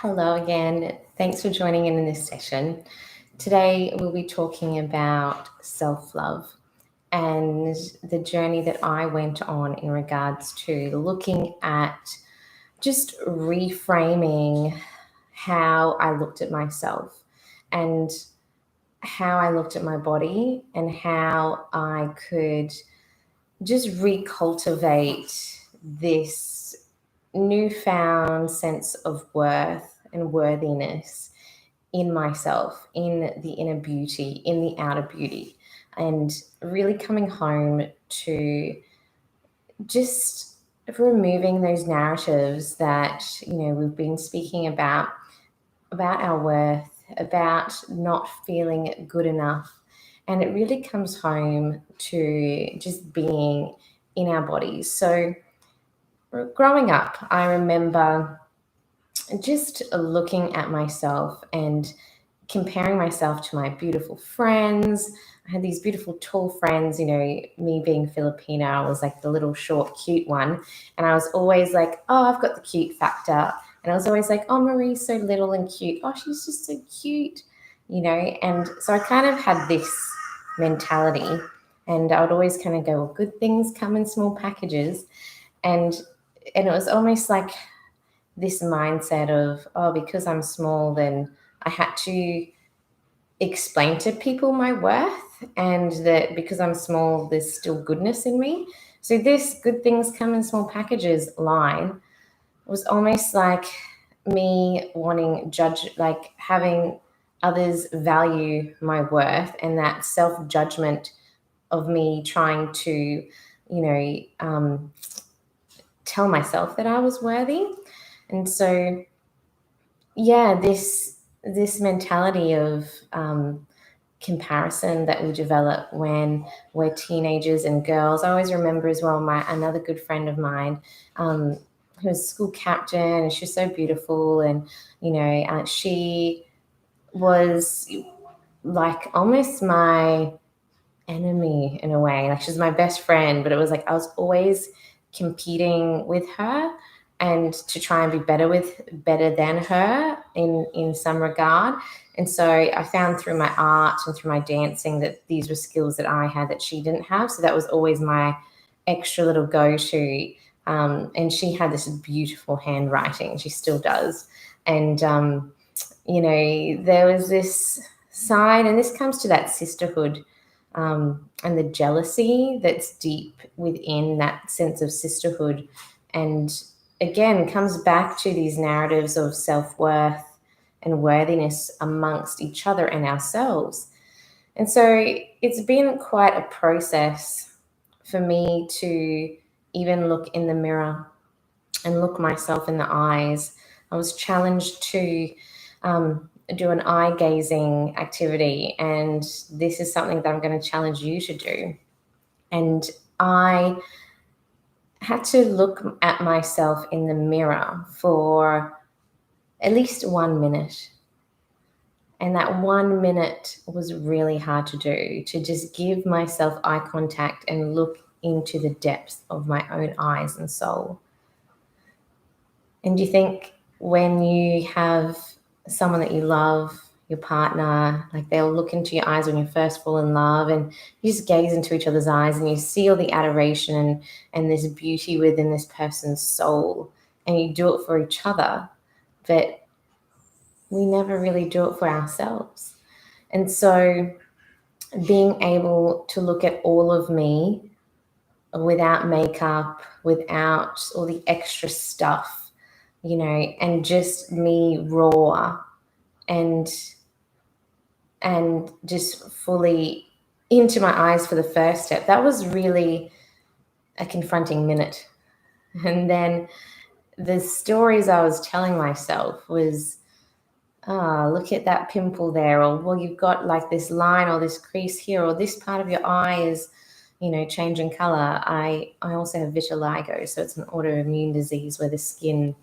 Hello again. Thanks for joining in this session. Today we'll be talking about self-love and the journey that I went on in regards to looking at just reframing how I looked at myself and how I looked at my body and how I could just recultivate this newfound sense of worth and worthiness in myself, in the inner beauty, in the outer beauty, and really coming home to just removing those narratives that we've been speaking about our worth, about not feeling good enough. And it really comes home to just being in our bodies. So growing up, I remember just looking at myself and comparing myself to my beautiful friends. I had these beautiful tall friends, me being Filipino, I was like the little short cute one. And I was always like, oh, I've got the cute factor. And I was always like, oh, Marie's so little and cute. Oh, she's just so cute, And so I kind of had this mentality, and I would always kind of go, well, good things come in small packages. And it was almost like this mindset of, oh, because I'm small, then I had to explain to people my worth, and that because I'm small, there's still goodness in me. So this good things come in small packages line was almost like me wanting like having others value my worth, and that self-judgment of me trying to, tell myself that I was worthy. And so, yeah, this mentality of comparison that we develop when we're teenagers and girls. I always remember as well another good friend of mine, who was school captain, and she's so beautiful, and she was like almost my enemy in a way. Like, she's my best friend, but it was like I was always competing with her and to try and be better than her in some regard. And so I found through my art and through my dancing that these were skills that I had that she didn't have. So that was always my extra little go-to. And she had this beautiful handwriting. She still does. And, there was this side, and this comes to that sisterhood, and the jealousy that's deep within that sense of sisterhood. And again, comes back to these narratives of self-worth and worthiness amongst each other and ourselves. And so it's been quite a process for me to even look in the mirror and look myself in the eyes. I was challenged to do an eye gazing activity, and this is something that I'm going to challenge you to do. And I had to look at myself in the mirror for at least 1 minute. And that 1 minute was really hard to do, to just give myself eye contact and look into the depths of my own eyes and soul. And do you think when you have someone that you love, your partner, like they'll look into your eyes when you first fall in love, and you just gaze into each other's eyes and you see all the adoration and this beauty within this person's soul, and you do it for each other, but we never really do it for ourselves. And so being able to look at all of me without makeup, without all the extra stuff, and just me raw and just fully into my eyes for the first step, that was really a confronting minute. And then the stories I was telling myself was, look at that pimple there, or well, you've got like this line or this crease here, or this part of your eye is changing color. I also have vitiligo, so it's an autoimmune disease where the skin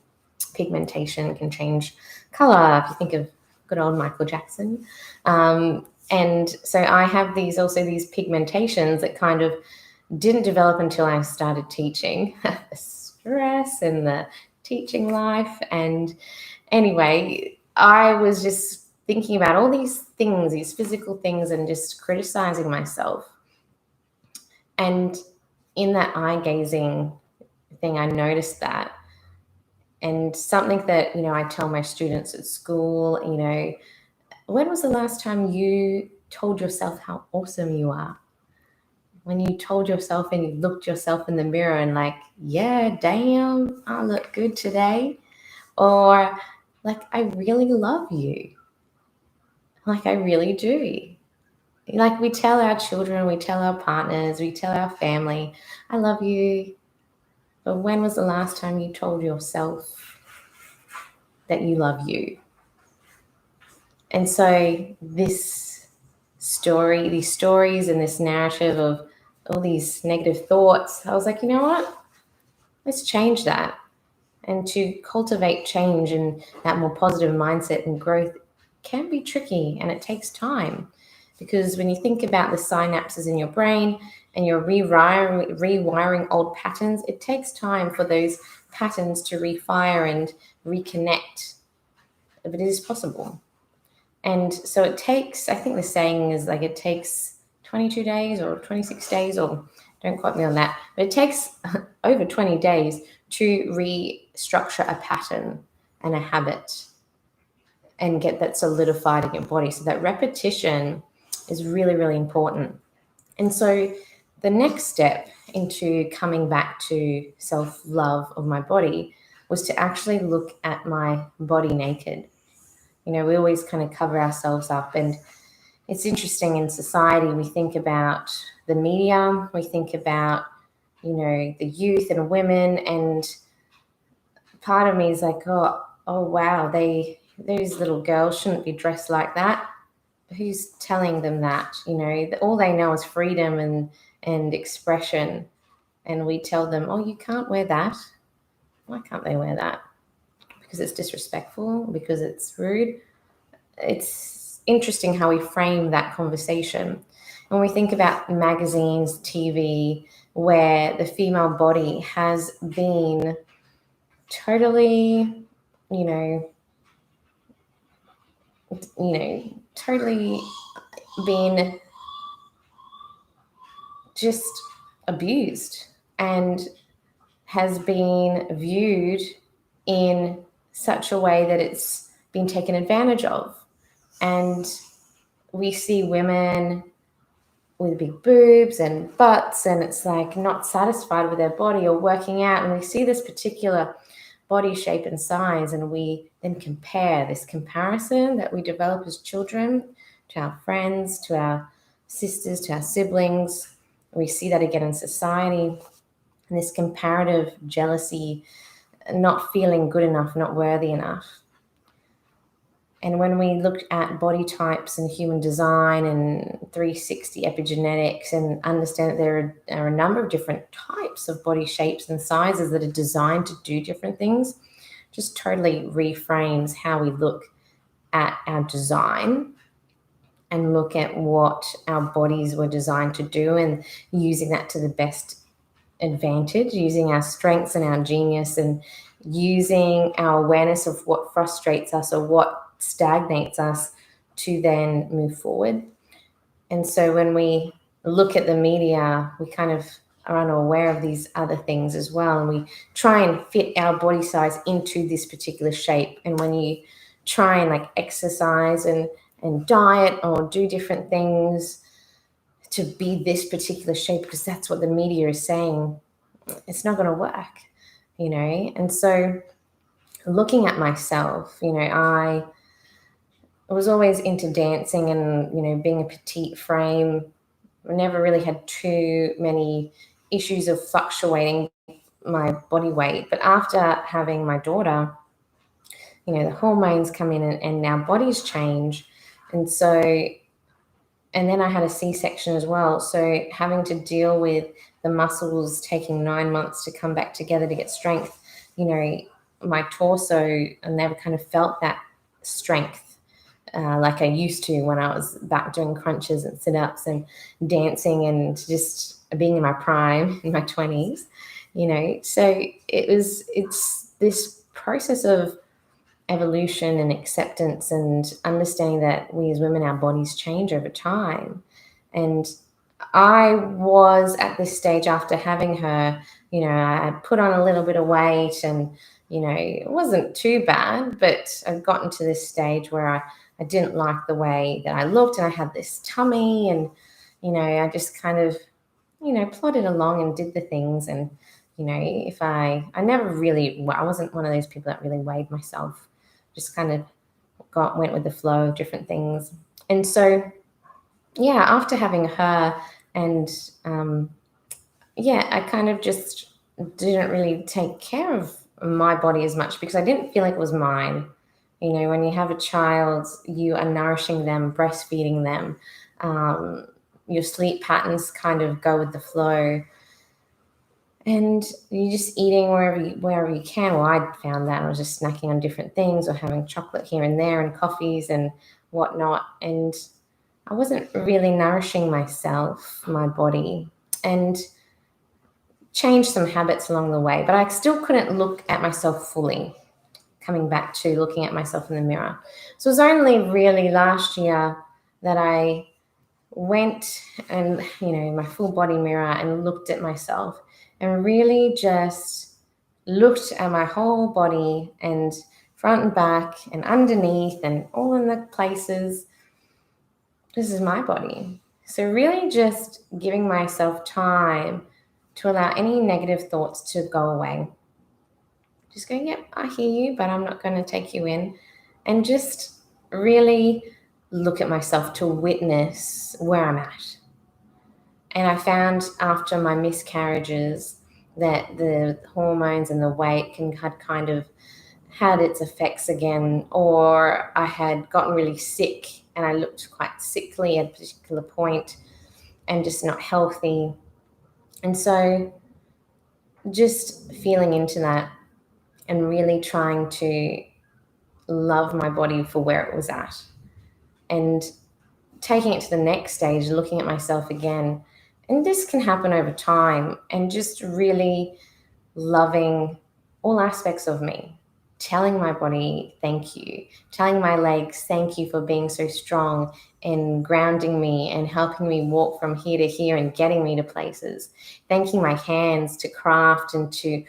pigmentation can change color, if you think of good old Michael Jackson. And so I have these pigmentations that kind of didn't develop until I started teaching. The stress and the teaching life, and Anyway, I was just thinking about all these things, these physical things, and just criticizing myself. And in that eye gazing thing, I noticed that. And something that, I tell my students at school, when was the last time you told yourself how awesome you are? When you told yourself and you looked yourself in the mirror and like, yeah, damn, I look good today. Or like, I really love you. Like, I really do. Like, we tell our children, we tell our partners, we tell our family, I love you. But when was the last time you told yourself that you love you? And so these stories and this narrative of all these negative thoughts, I was like, you know what? Let's change that. And to cultivate change and that more positive mindset and growth can be tricky, and it takes time. Because when you think about the synapses in your brain and you're rewiring old patterns, it takes time for those patterns to refire and reconnect. But it is possible. And so it takes, I think the saying is like it takes 22 days or 26 days, or don't quote me on that, but it takes over 20 days to restructure a pattern and a habit and get that solidified in your body. So that repetition is really, really important. And so the next step into coming back to self-love of my body was to actually look at my body naked. We always kind of cover ourselves up, and it's interesting in society. We think about the media, we think about, the youth and women, and part of me is like, oh wow, those little girls shouldn't be dressed like that. Who's telling them that? All they know is freedom and expression, and we tell them, oh, you can't wear that. Why can't they wear that? Because it's disrespectful, because it's rude. It's interesting how we frame that conversation. When we think about magazines, TV, where the female body has been totally, you know, totally been just abused and has been viewed in such a way that it's been taken advantage of. And we see women with big boobs and butts, and it's like not satisfied with their body or working out. And we see this particular body shape and size, and we then compare this comparison that we develop as children to our friends, to our sisters, to our siblings. We see that again in society, and this comparative jealousy, not feeling good enough, not worthy enough. And when we look at body types and human design and 360 epigenetics and understand that there are a number of different types of body shapes and sizes that are designed to do different things, just totally reframes how we look at our design and look at what our bodies were designed to do, and using that to the best advantage, using our strengths and our genius, and using our awareness of what frustrates us or what stagnates us to then move forward. And so when we look at the media, we kind of are unaware of these other things as well, and we try and fit our body size into this particular shape. And when you try and like exercise and diet or do different things to be this particular shape, because that's what the media is saying, it's not going to work, And so looking at myself, I was always into dancing and, being a petite frame. I never really had too many issues of fluctuating my body weight. But after having my daughter, the hormones come in and our bodies change. And so, and then I had a C-section as well. So having to deal with the muscles taking 9 months to come back together to get strength, my torso, I never kind of felt that strength like I used to when I was back doing crunches and sit-ups and dancing and just being in my prime in my 20s, So it's this process of evolution and acceptance and understanding that we as women, our bodies change over time. And I was at this stage after having her, I had put on a little bit of weight and, it wasn't too bad, but I'd gotten to this stage where I didn't like the way that I looked and I had this tummy and, I just kind of, plodded along and did the things. And, if I wasn't one of those people that really weighed myself, just kind of went with the flow of different things. And so, yeah, after having her and, I kind of just didn't really take care of my body as much because I didn't feel like it was mine. When you have a child, you are nourishing them, breastfeeding them. Your sleep patterns kind of go with the flow. And you're just eating wherever you can. Well, I found that I was just snacking on different things or having chocolate here and there and coffees and whatnot. And I wasn't really nourishing myself, my body, and changed some habits along the way. But I still couldn't look at myself fully, coming back to looking at myself in the mirror. So it was only really last year that I went and, my full body mirror and looked at myself and really just looked at my whole body and front and back and underneath and all in the places. This is my body. So really just giving myself time to allow any negative thoughts to go away. Just going, yep, I hear you, but I'm not going to take you in. And just really look at myself to witness where I'm at. And I found after my miscarriages that the hormones and the weight had kind of had its effects again, or I had gotten really sick and I looked quite sickly at a particular point and just not healthy. And so just feeling into that and really trying to love my body for where it was at and taking it to the next stage, looking at myself again. And this can happen over time and just really loving all aspects of me, telling my body, thank you, telling my legs, thank you for being so strong and grounding me and helping me walk from here to here and getting me to places, thanking my hands to craft and to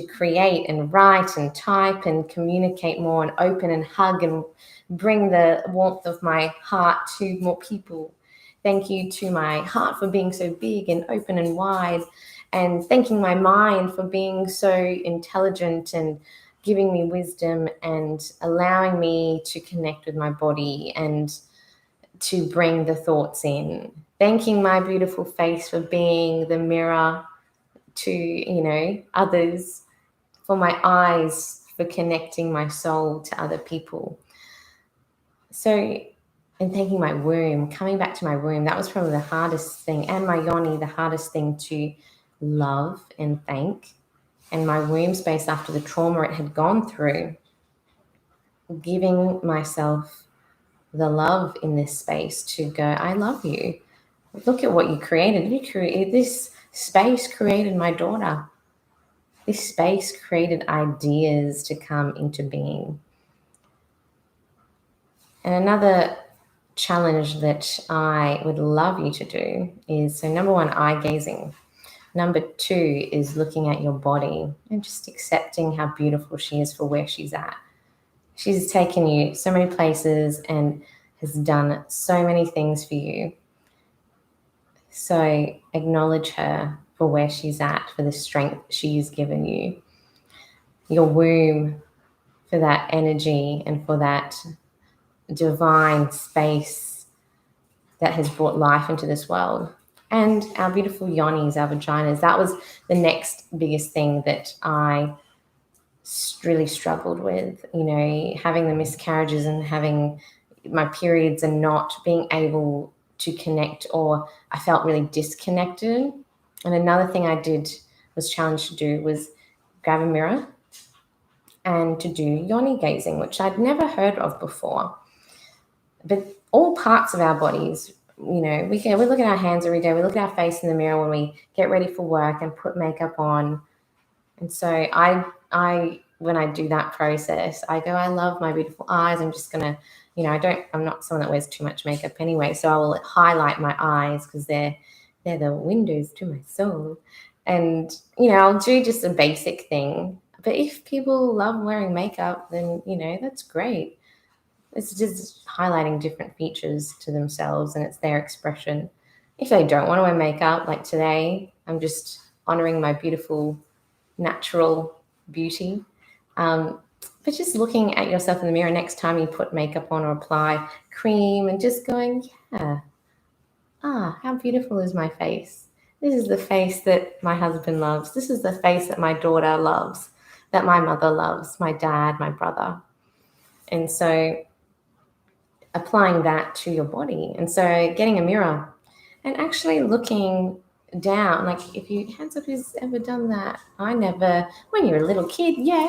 create and write and type and communicate more and open and hug and bring the warmth of my heart to more people. Thank you to my heart for being so big and open and wide, and thanking my mind for being so intelligent and giving me wisdom and allowing me to connect with my body and to bring the thoughts in. Thanking my beautiful face for being the mirror to, others, for my eyes for connecting my soul to other people. So, and thanking my womb, coming back to my womb, that was probably the hardest thing, and my yoni, the hardest thing to love and thank. And my womb space after the trauma it had gone through, giving myself the love in this space to go, I love you. Look at what you created. You created this space, created my daughter. This space created ideas to come into being. And another challenge that I would love you to do is, so number one, eye gazing. Number two is looking at your body and just accepting how beautiful she is for where she's at. She's taken you so many places and has done so many things for you. So acknowledge her for where she's at, for the strength she's given you. Your womb for that energy and for that divine space that has brought life into this world. And our beautiful yonis, our vaginas, that was the next biggest thing that I really struggled with, having the miscarriages and having my periods and not being able to connect, or I felt really disconnected. And another thing I was challenged to do was grab a mirror and to do yoni gazing, which I'd never heard of before. But all parts of our bodies, we look at our hands every day, we look at our face in the mirror when we get ready for work and put makeup on. And so I when I do that process, I go, I love my beautiful eyes. I'm just gonna, I'm not someone that wears too much makeup anyway, so I will highlight my eyes because they're the windows to my soul. And I'll do just a basic thing. But if people love wearing makeup, then that's great. It's just highlighting different features to themselves, and it's their expression. If they don't want to wear makeup, like today, I'm just honoring my beautiful natural beauty. But just looking at yourself in the mirror next time you put makeup on or apply cream and just going, yeah, how beautiful is my face? This is the face that my husband loves. This is the face that my daughter loves, that my mother loves, my dad, my brother. And so applying that to your body. And so getting a mirror and actually looking down, like if you, hands up, who's ever done that? I never. When you're a little kid, yeah,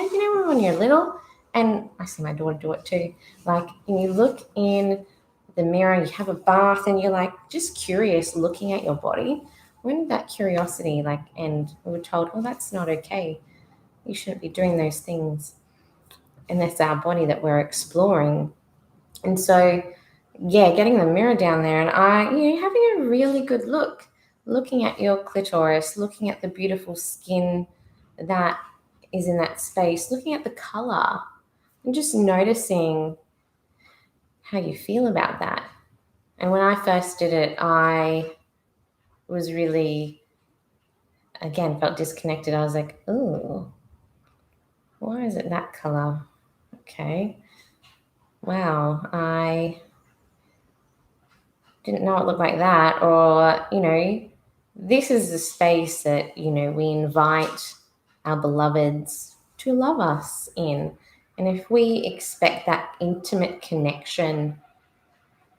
when you're little, and I see my daughter do it too. Like, and you look in the mirror, you have a bath, and you're like just curious, looking at your body. When did that curiosity end? We were told, well, that's not okay. You shouldn't be doing those things, and that's our body that we're exploring. And so, yeah, getting the mirror down there and having a really good look, looking at your clitoris, looking at the beautiful skin that is in that space, looking at the color and just noticing how you feel about that. And when I first did it, I was really, again, felt disconnected. I was like, oh, why is it that color? Okay. Wow, I didn't know it looked like that. Or, this is the space that, we invite our beloveds to love us in. And if we expect that intimate connection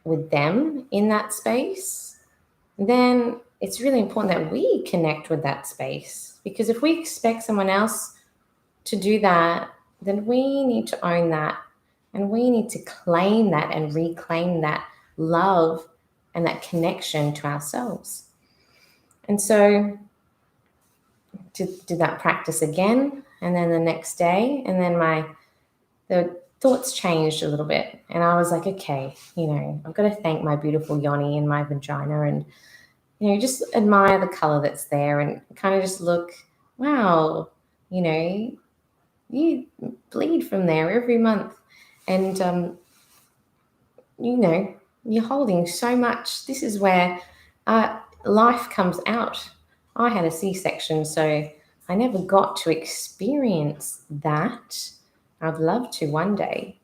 with them in that space, then it's really important that we connect with that space. Because if we expect someone else to do that, then we need to own that. And we need to claim that and reclaim that love and that connection to ourselves. And so did that practice again, and then the next day, and then the thoughts changed a little bit, and I was like, okay, I've got to thank my beautiful yoni and my vagina, and just admire the color that's there, and kind of just look, wow, you bleed from there every month, and you're holding so much. This is where life comes out. I had a C-section, so I never got to experience that. I'd love to one day.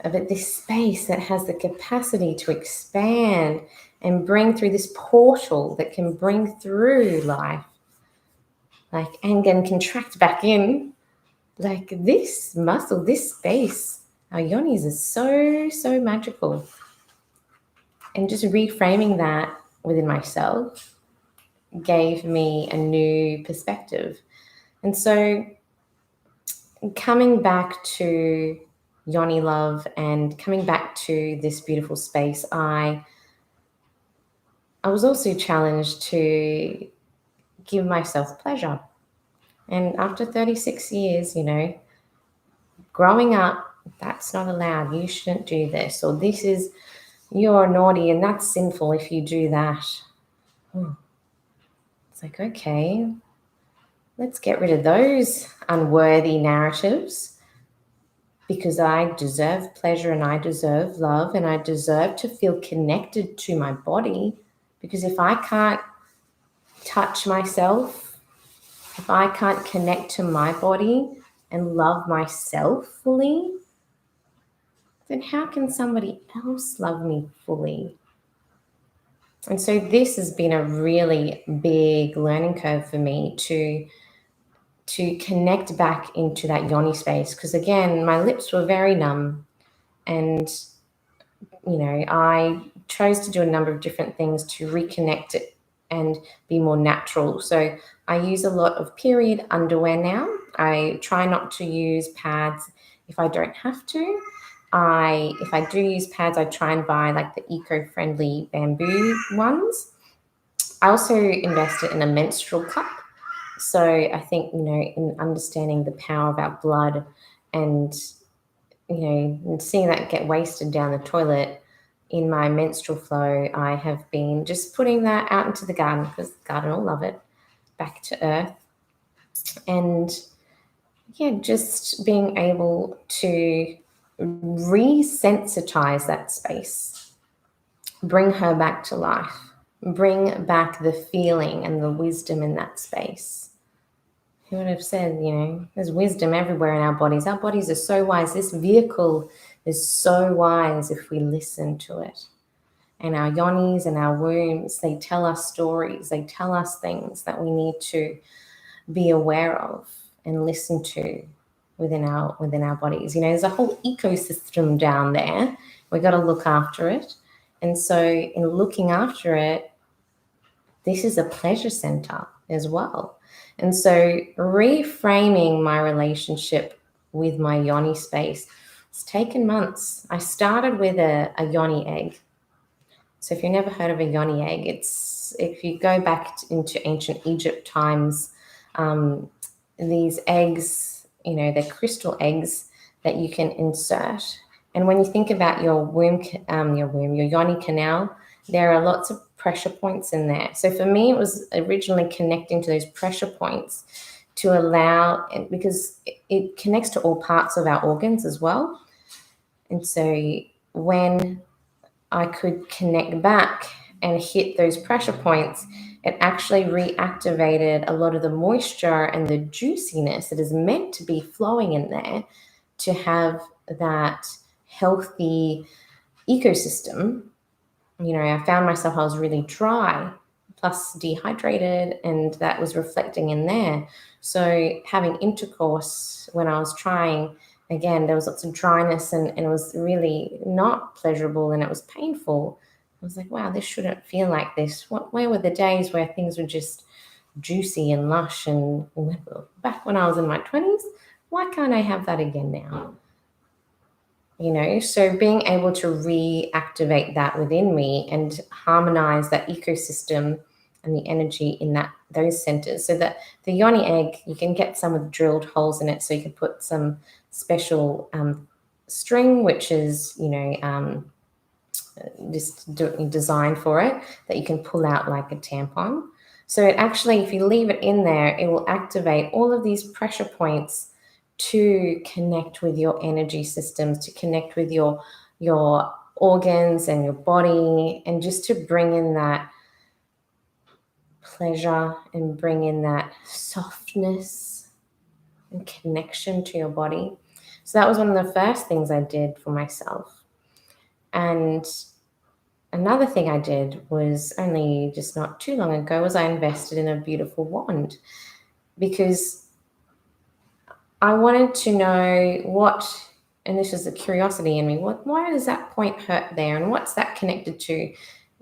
But this space that has the capacity to expand and bring through this portal that can bring through life, and then contract back in, this muscle, this space, our yonis is so, so magical. And just reframing that within myself gave me a new perspective. And so coming back to yoni love and coming back to this beautiful space, I was also challenged to give myself pleasure. And after 36 years, growing up, that's not allowed. You shouldn't do this. Or this is, you're naughty and that's sinful if you do that. It's like, okay, let's get rid of those unworthy narratives, because I deserve pleasure and I deserve love and I deserve to feel connected to my body. Because if I can't touch myself, if I can't connect to my body and love myself fully, then how can somebody else love me fully? And so this has been a really big learning curve for me to connect back into that yoni space. Because again, my lips were very numb, and I chose to do a number of different things to reconnect it and be more natural. So I use a lot of period underwear now. I try not to use pads if I don't have to. If I do use pads, I try and buy the eco-friendly bamboo ones. I also invested in a menstrual cup, So I think, in understanding the power of our blood and, and seeing that get wasted down the toilet in my menstrual flow, I have been just putting that out into the garden, because the garden will love it, back to earth. And yeah, just being able to resensitize that space, bring her back to life, bring back the feeling and the wisdom in that space. Who would have said, there's wisdom everywhere in our bodies. Our bodies are so wise. This vehicle is so wise if we listen to it. And our yonis and our wombs, they tell us stories. They tell us things that we need to be aware of and listen to within our bodies. There's a whole ecosystem down there. We've got to look after it. And so in looking after it, this is a pleasure center as well. And so reframing my relationship with my yoni space, it's taken months. I started with a yoni egg. So if you've never heard of a yoni egg, if you go back into ancient Egypt times, these eggs, they're crystal eggs that you can insert. And when you think about your your yoni canal, there are lots of pressure points in there. So for me, it was originally connecting to those pressure points to allow, because it connects to all parts of our organs as well. And so when I could connect back and hit those pressure points, it actually reactivated a lot of the moisture and the juiciness that is meant to be flowing in there to have that healthy ecosystem. I found myself, I was really dry, plus dehydrated, and that was reflecting in there. So having intercourse when I was trying, again, there was lots of dryness, and it was really not pleasurable, and it was painful. I was like, wow, this shouldn't feel like this. Where were the days where things were just juicy and lush? And back when I was in my 20s, why can't I have that again now? So being able to reactivate that within me and harmonize that ecosystem and the energy in those centers, so that the yoni egg, you can get some with drilled holes in it, so you can put some special string, which is designed for it, that you can pull out like a tampon. So it actually, if you leave it in there, it will activate all of these pressure points to connect with your energy systems, to connect with your organs and your body, and just to bring in that pleasure and bring in that softness and connection to your body. So that was one of the first things I did for myself. And another thing I did was, only just not too long ago, was I invested in a beautiful wand, because I wanted to know and this is a curiosity in me, why does that point hurt there? And what's that connected to?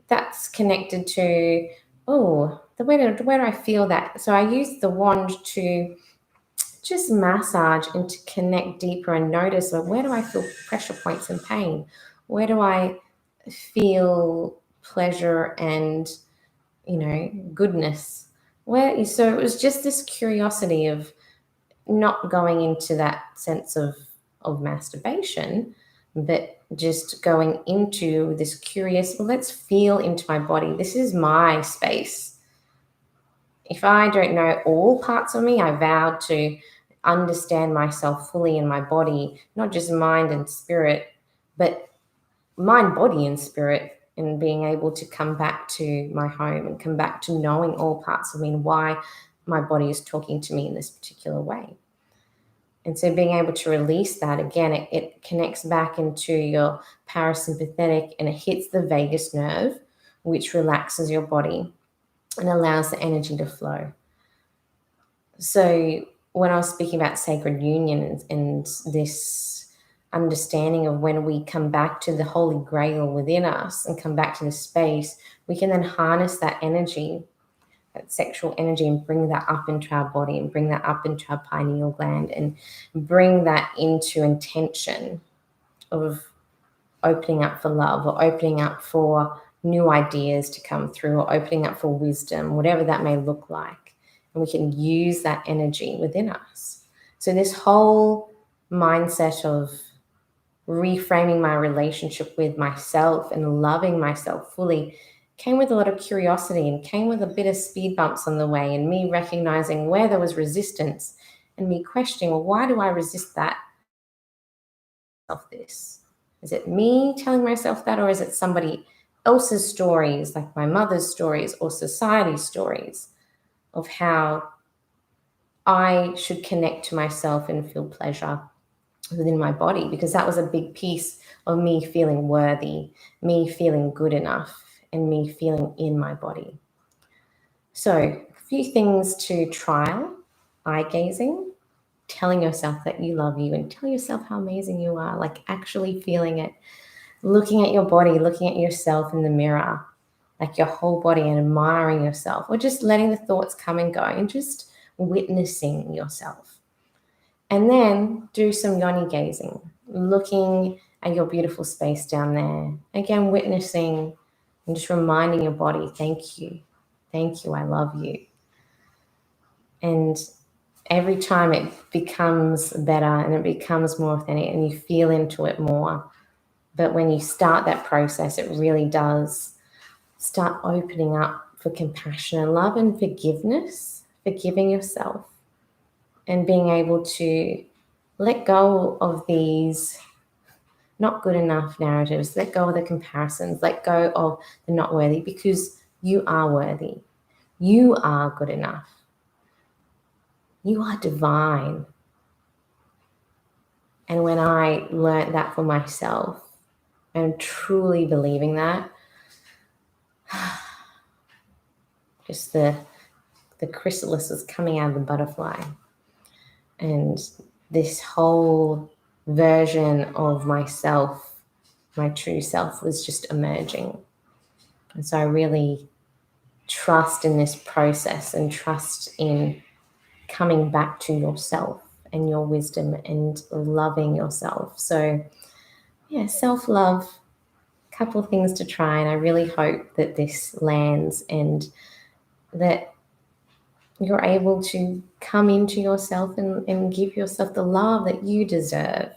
That's connected to, where do I feel that? So I used the wand to just massage and to connect deeper and notice, where do I feel pressure points and pain? Where do I feel pleasure and, goodness? So it was just this curiosity of not going into that sense of masturbation, but just going into this curious, let's feel into my body. This is my space. If I don't know all parts of me, I vowed to understand myself fully in my body, not just mind and spirit, but mind, body, and spirit, and being able to come back to my home and come back to knowing all parts of me and why my body is talking to me in this particular way. And so being able to release that, again, it connects back into your parasympathetic, and it hits the vagus nerve, which relaxes your body and allows the energy to flow. So when I was speaking about sacred union and this understanding of when we come back to the holy grail within us and come back to the space, we can then harness that energy, that sexual energy, and bring that up into our body and bring that up into our pineal gland and bring that into intention of opening up for love, or opening up for new ideas to come through, or opening up for wisdom, whatever that may look like. and we can use that energy within us. So this whole mindset of reframing my relationship with myself and loving myself fully came with a lot of curiosity and came with a bit of speed bumps on the way, and me recognizing where there was resistance and me questioning, well, why do I resist that? This? Is it me telling myself that, or is it somebody else's stories, like my mother's stories or society's stories of how I should connect to myself and feel pleasure within my body? Because that was a big piece of me feeling worthy, me feeling good enough, and me feeling in my body. So, a few things to trial: eye gazing, telling yourself that you love you and tell yourself how amazing you are, like actually feeling it, looking at your body, looking at yourself in the mirror, like your whole body, and admiring yourself, or just letting the thoughts come and go and just witnessing yourself. And then do some yoni gazing, looking at your beautiful space down there. Again, witnessing and just reminding your body, thank you, I love you. And every time it becomes better and it becomes more authentic and you feel into it more. But when you start that process, it really does start opening up for compassion and love and forgiveness, forgiving yourself, and being able to let go of these not good enough narratives, let go of the comparisons, let go of the not worthy, because you are worthy. You are good enough. You are divine. And when I learned that for myself and truly believing that, just the chrysalis was coming out of the butterfly. And this whole version of myself, my true self, was just emerging. And so I really trust in this process and trust in coming back to yourself and your wisdom and loving yourself. So yeah, self-love, couple of things to try, and I really hope that this lands and that you're able to come into yourself and give yourself the love that you deserve.